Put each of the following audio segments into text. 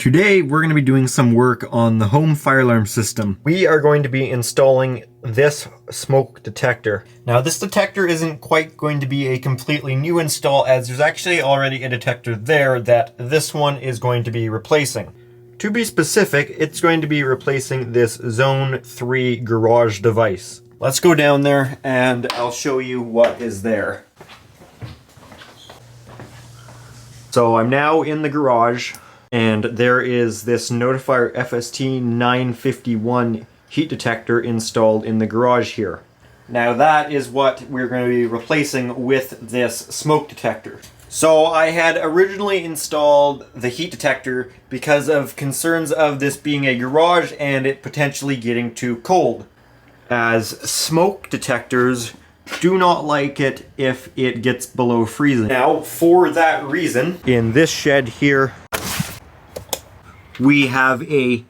Today we're going to be doing some work on the home fire alarm system. We are going to be installing this smoke detector. Now this detector isn't quite going to be a completely new install, as there's actually already a detector there that this one is going to be replacing. To be specific, it's going to be replacing this Zone 3 garage device. Let's go down there and I'll show you what is there. So I'm now in the garage, and there is this Notifier FST 951 heat detector installed in the garage here. Now that is what we're going to be replacing with this smoke detector. So I had originally installed the heat detector because of concerns of this being a garage and it potentially getting too cold, as smoke detectors do not like it if it gets below freezing. Now, for that reason, in this shed here, we have a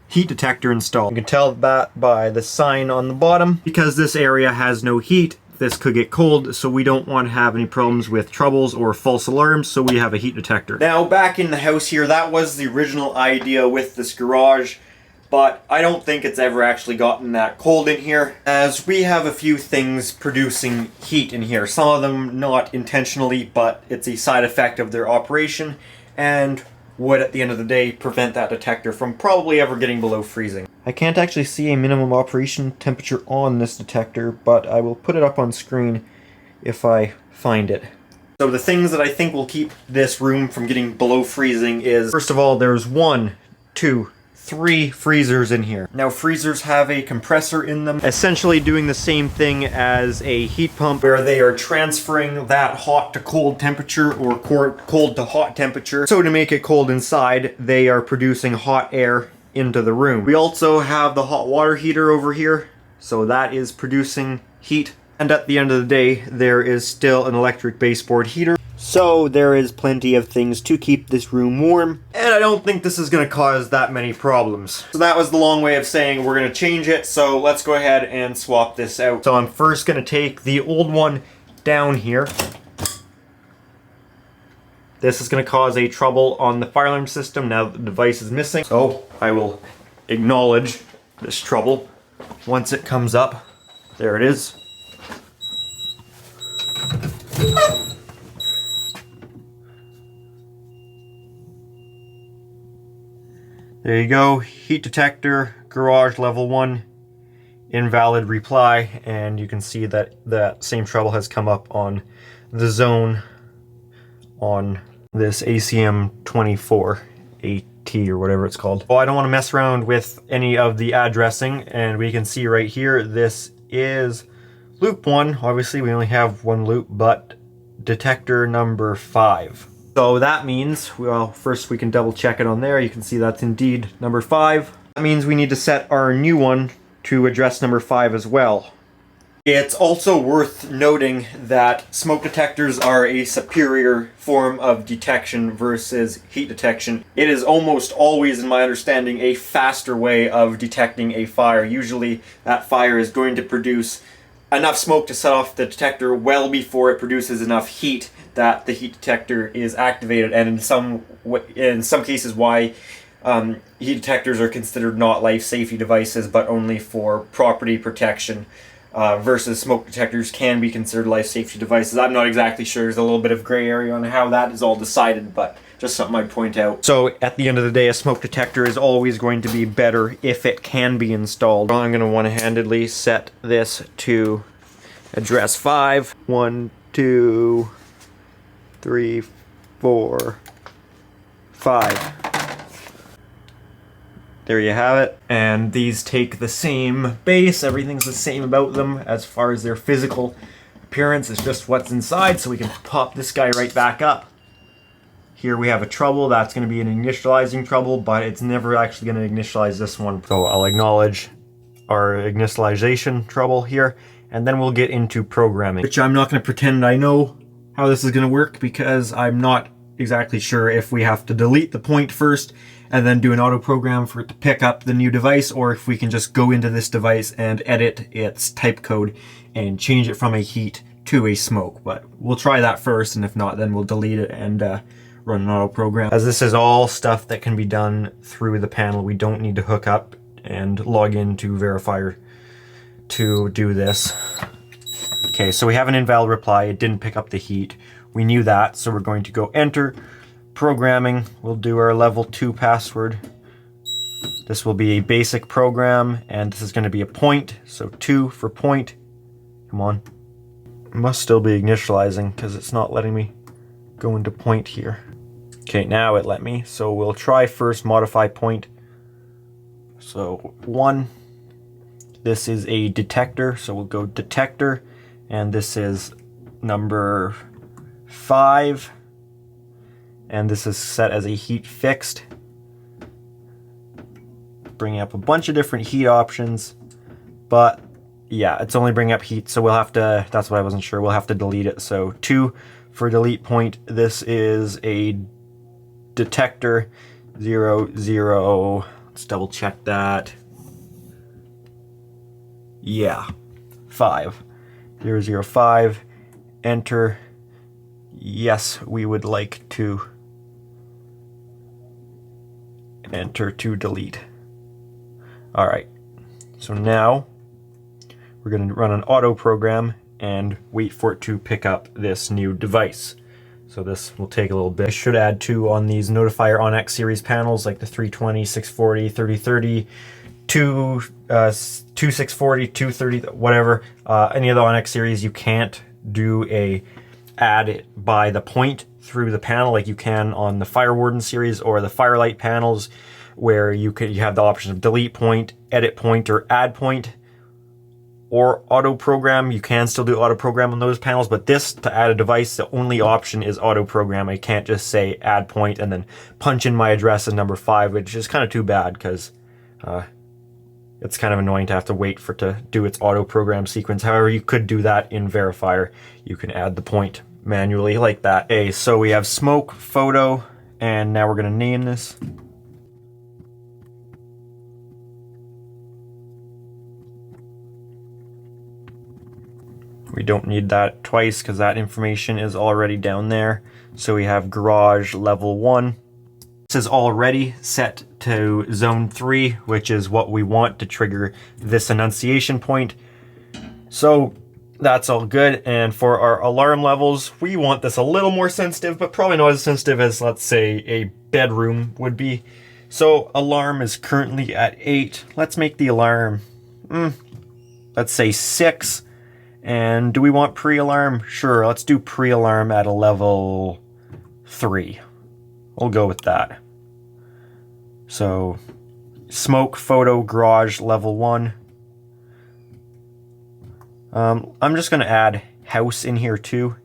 heat detector installed. You can tell that by the sign on the bottom. Because this area has no heat, this could get cold, so we don't want to have any problems with troubles or false alarms, so we have a heat detector. Now, back in the house here, that was the original idea with this garage, but I don't think it's ever actually gotten that cold in here, as we have a few things producing heat in here. Some of them not intentionally, but it's a side effect of their operation, and would at the end of the day prevent that detector from probably ever getting below freezing. I can't actually see a minimum operation temperature on this detector, but I will put it up on screen if I find it. So the things that I think will keep this room from getting below freezing is, first of all, there's 1, 2, 3 freezers in here. Now freezers have a compressor in them, essentially doing the same thing as a heat pump, where they are transferring that hot to cold temperature or cold to hot temperature. So to make it cold inside, they are producing hot air into the room. We also have the hot water heater over here, so that is producing heat. And at the end of the day, there is still an electric baseboard heater. So there is plenty of things to keep this room warm, and I don't think this is going to cause that many problems. So that was the long way of saying we're going to change it, so let's go ahead and swap this out. So I'm first going to take the old one down here. This is going to cause a trouble on the fire alarm system now that the device is missing. So I will acknowledge this trouble once it comes up. There it is. There you go, heat detector, garage level 1, invalid reply, and you can see that that same trouble has come up on the zone on this ACM 24 AT or whatever it's called. Well, I don't want to mess around with any of the addressing, and we can see right here, this is loop 1. Obviously we only have one loop, but detector number 5. So that means, well, first we can double check it on there. You can see that's indeed number 5. That means we need to set our new one to address number 5 as well. It's also worth noting that smoke detectors are a superior form of detection versus heat detection. It is almost always, in my understanding, a faster way of detecting a fire. Usually that fire is going to produce enough smoke to set off the detector well before it produces enough heat that the heat detector is activated, and in some cases why heat detectors are considered not life safety devices but only for property protection, versus smoke detectors can be considered life safety devices. I'm not exactly sure. There's a little bit of gray area on how that is all decided, but just something I'd point out. So at the end of the day, a smoke detector is always going to be better if it can be installed. I'm going to one-handedly set this to address 5. 1, 2, 3, 4, 5. There you have it. And these take the same base. Everything's the same about them as far as their physical appearance. It's just what's inside, so we can pop this guy right back up. Here we have a trouble. That's going to be an initializing trouble, but it's never actually going to initialize this one. So I'll acknowledge our initialization trouble here, and then we'll get into programming, which I'm not going to pretend I know how this is going to work, because I'm not exactly sure if we have to delete the point first and then do an auto program for it to pick up the new device, or if we can just go into this device and edit its type code and change it from a heat to a smoke. But we'll try that first, and if not, then we'll delete it and run an auto program. As this is all stuff that can be done through the panel, we don't need to hook up and log into Verifier to do this. Okay, so we have an invalid reply. It didn't pick up the heat. We knew that, so we're going to go enter programming. We'll do our level 2 password. This will be a basic program, and this is going to be a point, so 2 for point. Come on. It must still be initializing because it's not letting me go into point here. Okay, now it let me, so we'll try first modify point. So 1. This is a detector, so we'll go detector, and this is number 5, and this is set as a heat fixed. Bringing up a bunch of different heat options, but yeah, it's only bringing up heat, so we'll have to, that's what I wasn't sure, we'll have to delete it. So 2 for delete point. This is a detector 00, let's double check that. Yeah, 5. 005, enter. Yes, we would like to enter to delete. All right, so now we're going to run an auto program and wait for it to pick up this new device. So this will take a little bit. I should add 2 on these Notifier OnX series panels, like the 320, 640, 3030, 2640, 230, whatever. Any of the OnX series, you can't do a add it by the point through the panel like you can on the Firewarden series or the Firelight panels, where you have the option of delete point, edit point, or add point, or auto program. You can still do auto program on those panels, but this, to add a device, the only option is auto program. I can't just say add point and then punch in my address as number 5, which is kind of too bad because it's kind of annoying to have to wait for it to do its auto program sequence. However, you could do that in Verifier. You can add the point manually like that. Okay, so we have smoke, photo, and now we're going to name this. We don't need that twice because that information is already down there. So we have garage level 1. This is already set to zone 3, which is what we want to trigger this annunciation point. So that's all good. And for our alarm levels, we want this a little more sensitive, but probably not as sensitive as, let's say, a bedroom would be. So alarm is currently at 8. Let's make the alarm, let's say 6. And do we want pre-alarm? Sure, let's do pre-alarm at a level 3. We'll go with that. So, smoke, photo, garage, level 1. I'm just going to add house in here too.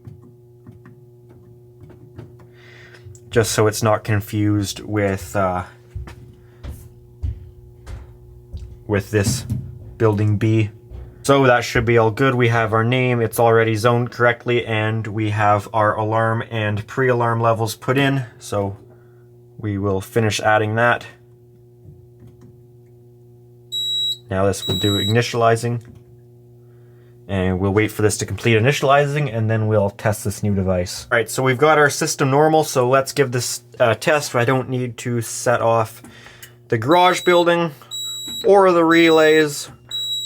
Just so it's not confused with this building B. So that should be all good. We have our name, it's already zoned correctly, and we have our alarm and pre-alarm levels put in. So we will finish adding that. Now this will do initializing. And we'll wait for this to complete initializing, and then we'll test this new device. All right, so we've got our system normal, so let's give this a test. I don't need to set off the garage building, or the relays,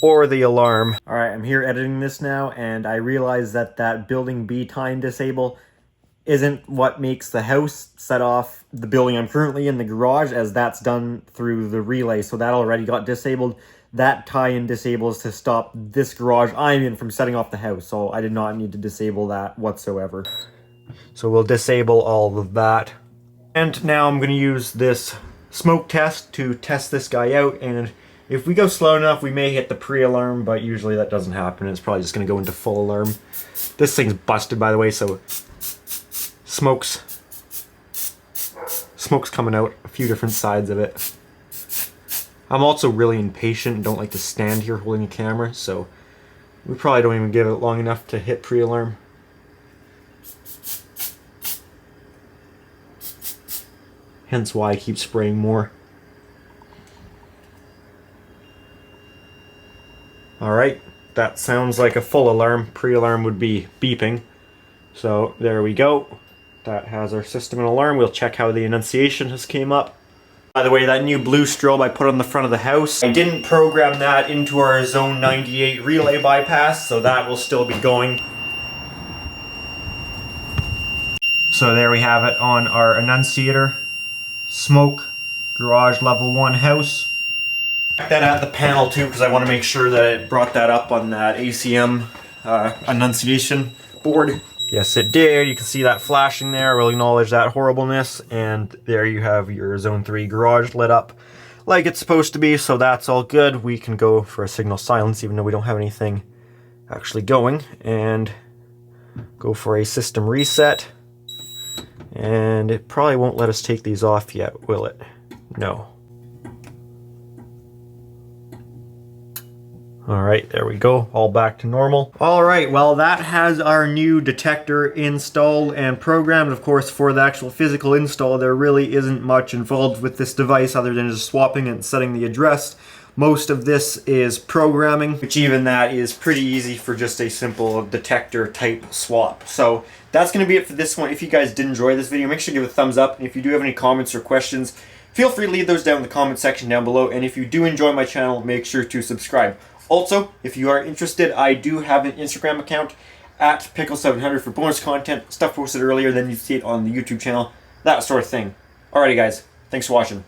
or the alarm. All right, I'm here editing this now, and I realize that that building B time disable isn't what makes the house set off the building I'm currently in, the garage, as that's done through the relay, so that already got disabled. That tie-in disables to stop this garage I'm in from setting off the house, so I did not need to disable that whatsoever. So we'll disable all of that. And now I'm going to use this smoke test to test this guy out, and if we go slow enough, we may hit the pre-alarm, but usually that doesn't happen. It's probably just going to go into full alarm. This thing's busted, by the way, so smoke's coming out a few different sides of it. I'm also really impatient and don't like to stand here holding a camera, so we probably don't even give it long enough to hit pre-alarm. Hence why I keep spraying more. Alright, that sounds like a full alarm. Pre-alarm would be beeping. So there we go. that has our system and alarm. We'll check how the annunciation has came up. By the way, that new blue strobe I put on the front of the house, I didn't program that into our Zone 98 relay bypass, so that will still be going. So there we have it on our annunciator. Smoke, garage level 1 house. Check that at the panel too, because I want to make sure that it brought that up on that ACM annunciation board. Yes, it did. You can see that flashing there. We'll acknowledge that horribleness. And there you have your Zone 3 garage lit up like it's supposed to be. So that's all good. We can go for a signal silence, even though we don't have anything actually going. And go for a system reset. And it probably won't let us take these off yet, will it? No. Alright, there we go, all back to normal. Alright, well that has our new detector installed and programmed. Of course, for the actual physical install, there really isn't much involved with this device other than just swapping it and setting the address. Most of this is programming, which even that is pretty easy for just a simple detector type swap. So that's going to be it for this one. If you guys did enjoy this video, make sure to give it a thumbs up. And if you do have any comments or questions, feel free to leave those down in the comment section down below. And if you do enjoy my channel, make sure to subscribe. Also, if you are interested, I do have an Instagram account at Pickle700 for bonus content, stuff posted earlier than you see it on the YouTube channel, that sort of thing. Alrighty guys, thanks for watching.